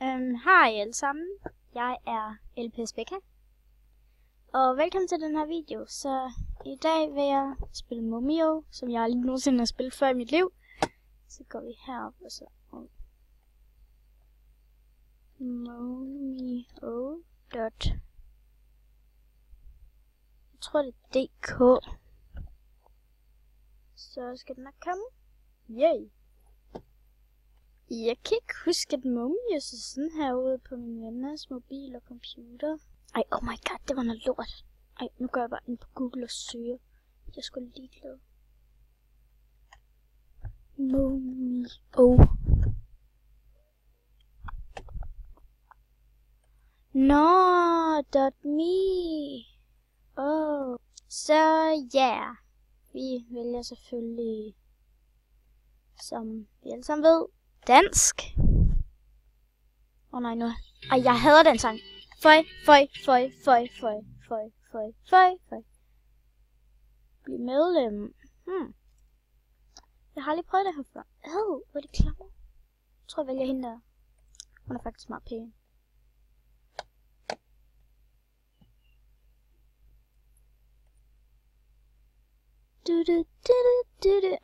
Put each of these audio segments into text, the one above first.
Hej alle sammen, jeg er LPS Becca, og velkommen til den her video. Så i dag vil jeg spille Momio, som jeg aldrig nogensinde har spillet før i mit liv. Så går vi herop og så Momio. Jeg tror det er DK. Så skal den nok komme. Yay! Jeg kan ikke huske, at Momio så sådan herude på min venners mobil og computer. Ej, oh my god, det var noget lort. Ej, nu går jeg bare ind på Google og søger. Jeg skulle lige glade. Momio. No.me. Oh. Så ja, vi vælger selvfølgelig, som vi alle sammen ved, dansk. Nej nu. Ej, jeg hader den sang. Føj. Bliv medlem. Jeg har lige prøvet det her før. Hvor er det klammer. Jeg tror jeg vælger hende der. Hun er faktisk meget pæn.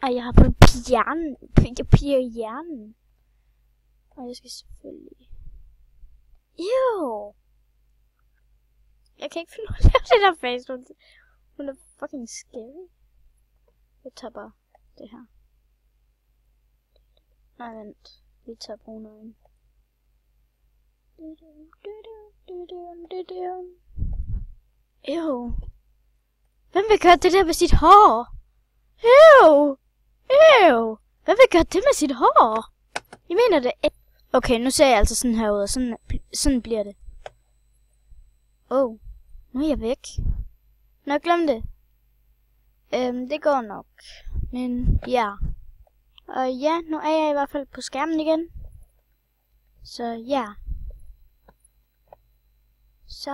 Ej, jeg har fået hjernen. Hjernen. Og jeg skal selvfølgelig... Ew! Jeg kan ikke finde ud af det der face. Hun er fucking scary. Jeg tager bare det her. Nej, vent. Vi tager brune øjne. Ew! Hvem vil gøre det der med sit hår? Ew! Hvem vil gøre det med sit hår? Jeg mener det. Okay, nu ser jeg altså sådan her ud, og sådan bliver det. Nu er jeg væk. Nå, glem det. Det går nok. Men ja. Og ja, nu er jeg i hvert fald på skærmen igen. Så ja. Så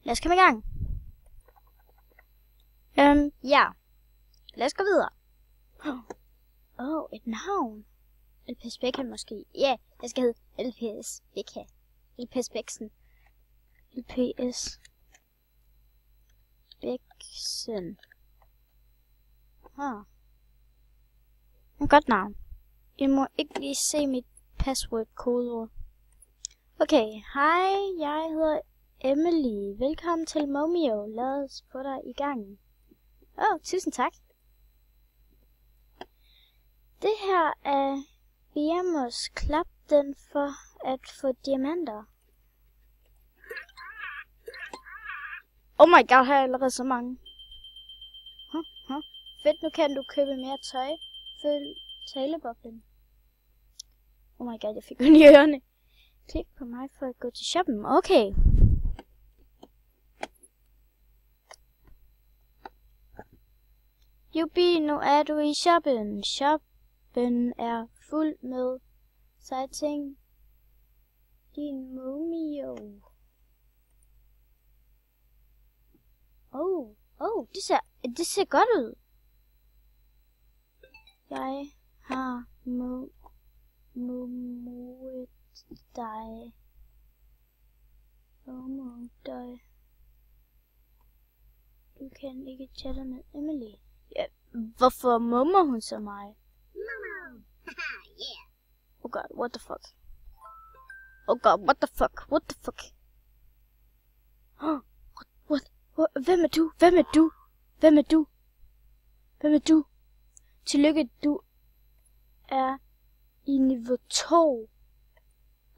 lad os komme i gang. Ja. Lad os gå videre. Et navn. LPS Becca måske. Ja, jeg skal hedde LPS Becca. LPS Bæksen. LPS Bæksen. Et godt navn. Jeg må ikke lige se mit password-kodeord. Okay, hej, jeg hedder Emily. Velkommen til Momio. Lad os få dig i gang. Tusind tak. Det her er Biamos klap den for at få diamanter. Oh my god, har jeg allerede så mange. Fedt, nu kan du købe mere tøj. Følg taleboblen. Oh my god, jeg fik den i ørerne. Klik på mig for at gå til shoppen. Okay. Jubi, nu er du i shoppen. Shoppen er fuld med seje ting. Din Momio. Det ser godt ud. Jeg har momoet dig. Du kan ikke chatte med Emily. Ja, hvorfor mummer hun så mig? Momo! Haha, yeah! Oh god, what the fuck? Oh god, what the fuck? What the fuck? What? Hvem er du? Hvem er du? Hvem er du? Hvem er du? Tillykke, du er i niveau 2.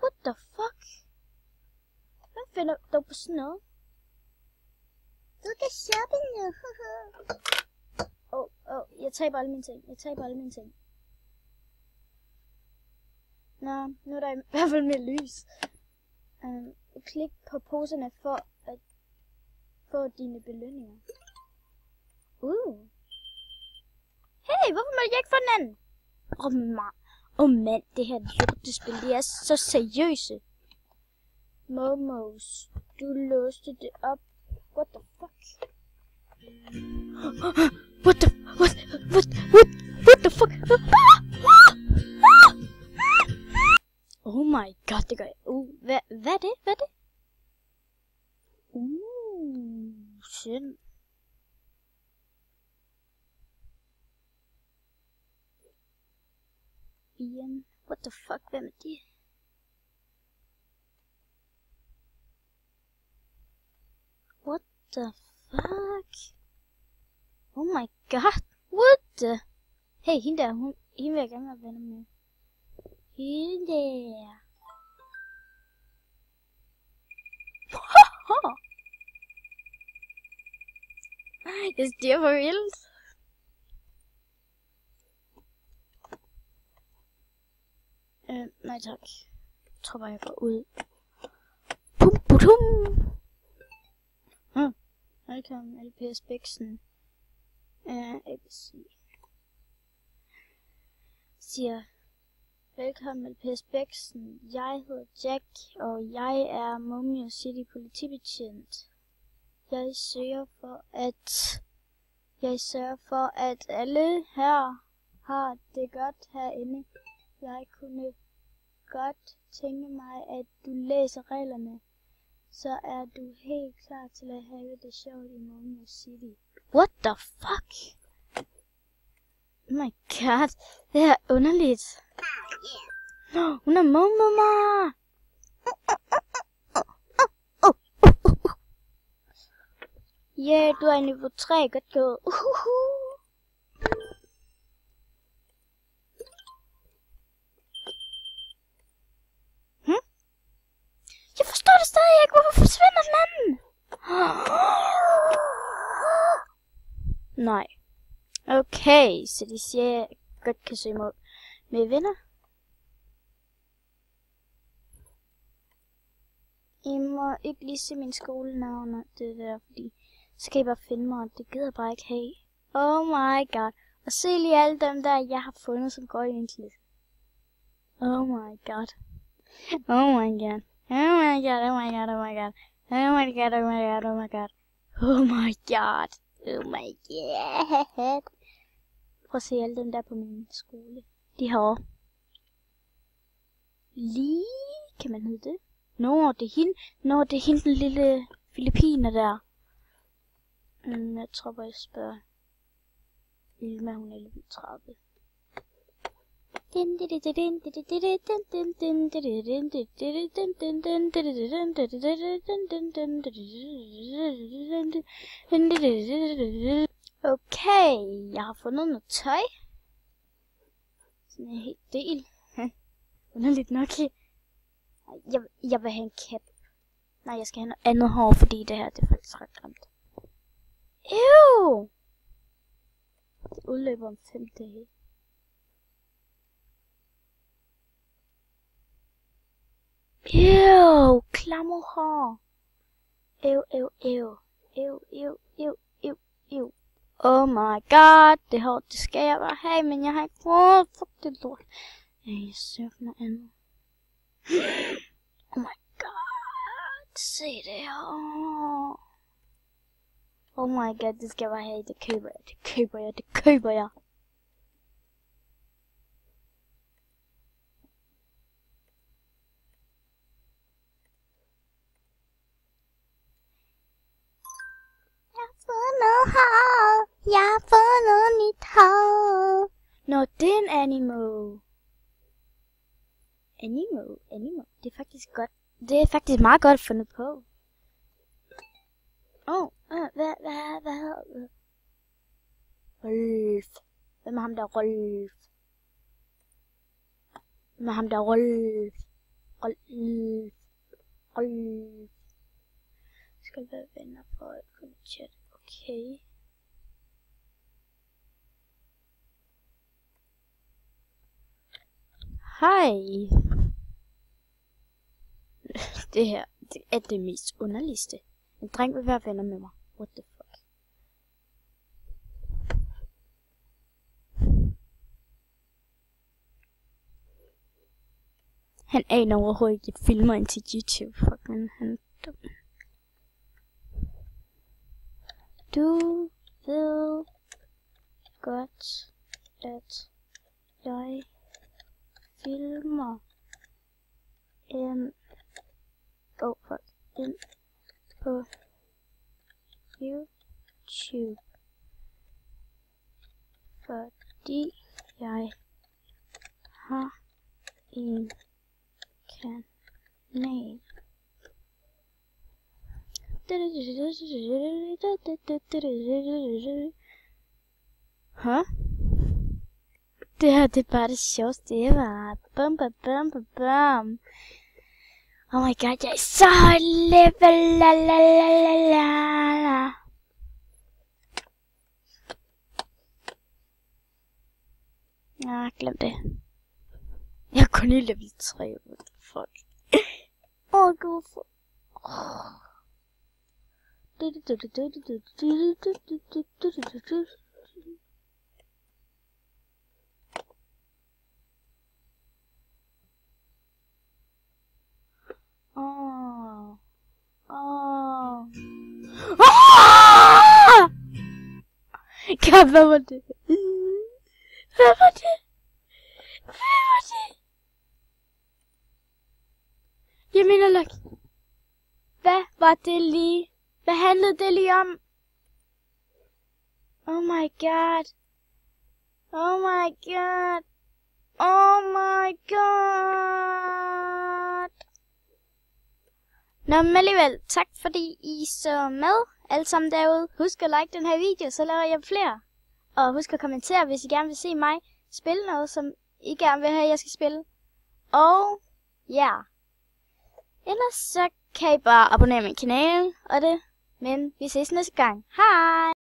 What the fuck? Hvem finder du på sådan noget? Du kan shoppe nu. Jeg taber alle mine ting. Nå, nu er der i hvert fald mere lys. Klik på poserne for at få dine belønninger. Hey, hvorfor må jeg ikke få den anden? Mand, det her lortespil, de er så seriøse. Momos, du låste det op. What the fuck? What the fuck? my god, det gør jeg. Hvad er det? Hvad er det? Synd. Ian, what the fuck, hvem er de? What the fuck? Oh my god, what the? Hey, hende der, hende vil jeg gerne være venner med. Hende der. Jeg stiger for vildt. Nej tak. Jeg tror bare, jeg går ud. Pum, putum. Velkommen, LPS Bæksen. ABC. Siger, velkommen LPS Bæksen. Jeg hedder Jack, og jeg er Mummy City politibetjent. Jeg sørger for, at alle her har det godt herinde. Jeg kunne godt tænke mig, at du læser reglerne, så er du helt klar til at have det sjovt i Mummy City. What the fuck? Oh my god, det er underligt. Hun er Mumma. Yeah, du er niveau 3, godt gået. Jeg forstår det stadig ikke. Hvorfor forsvinder den anden? Nej. Okay, så de siger, at jeg godt kan søge mig med venner. I må ikke lige se min skolenavn og det der, fordi så kan I bare finde mig, og det gider jeg bare ikke have. Oh my god. Og se lige alle dem der, jeg har fundet, som går i en klasse. Oh my god. Oh my god. Oh my god, oh my god, oh my god. Oh my god, oh my god, oh my god. Oh my god. Oh my god. Prøv at se alle dem der på min skole. De herovre. Lige, kan man hedde det? Det er hende. Det er hende, den lille filippiner der. Jeg tror bare, jeg spørger. Ilma, hun er level 30. Okay, jeg har fundet noget tøj. Sådan en hel del. Underligt nok. Jeg vil have en cap. Nej, jeg skal have noget andet hår, fordi det her det er faktisk ret grimt. Ew! Det udløber om 5 dage. Ew! Klammerhår! Ew. Oh my god! Det hår, det skal jeg bare have, men jeg har ikke råd. Fuck det lort. Jeg søger for noget andet. Oh my god! Se det her! Oh my god, det skal jeg bare have. Det køber jeg. Jeg har fundet mit hår. Nå, det er en animo. Animo. Det er faktisk godt. Det er faktisk meget godt fundet på. Hvad? Rolf. Hvem er ham der Rolf? Rolf. Skal være venner for at kunne chatte. Okay. Hej. Det her det er det mest underligste. En dreng vil være venner med mig. What the fuck? Han aner overhovedet ikke, at jeg filmer ind til YouTube. Fuck, men han er dum. Du ved godt, at jeg filmer gå ind på YouTube, fordi jeg har en kanal. Huh? Det her, det er bare det sjoveste ever. Bum, bum, bum, bum, bum. Oh my god, jeg er så højt level. La, la, la, la, la. Ah, glem det. Jeg er kun i level 3. Fuck. Åh, gud. God, hvad var det? Hvad var det? Hvad var det? Jeg mener Lucky. Hvad var det lige? Hvad handlede det lige om? Oh my god. Oh my god. Oh my god. Nå, men alligevel, tak fordi I så med alle sammen derude. Husk at like den her video, så laver jeg flere. Og husk at kommentere, hvis I gerne vil se mig spille noget, som I gerne vil have, jeg skal spille. Og ja. Ellers så kan I bare abonnere min kanal og det. Men vi ses næste gang. Hej!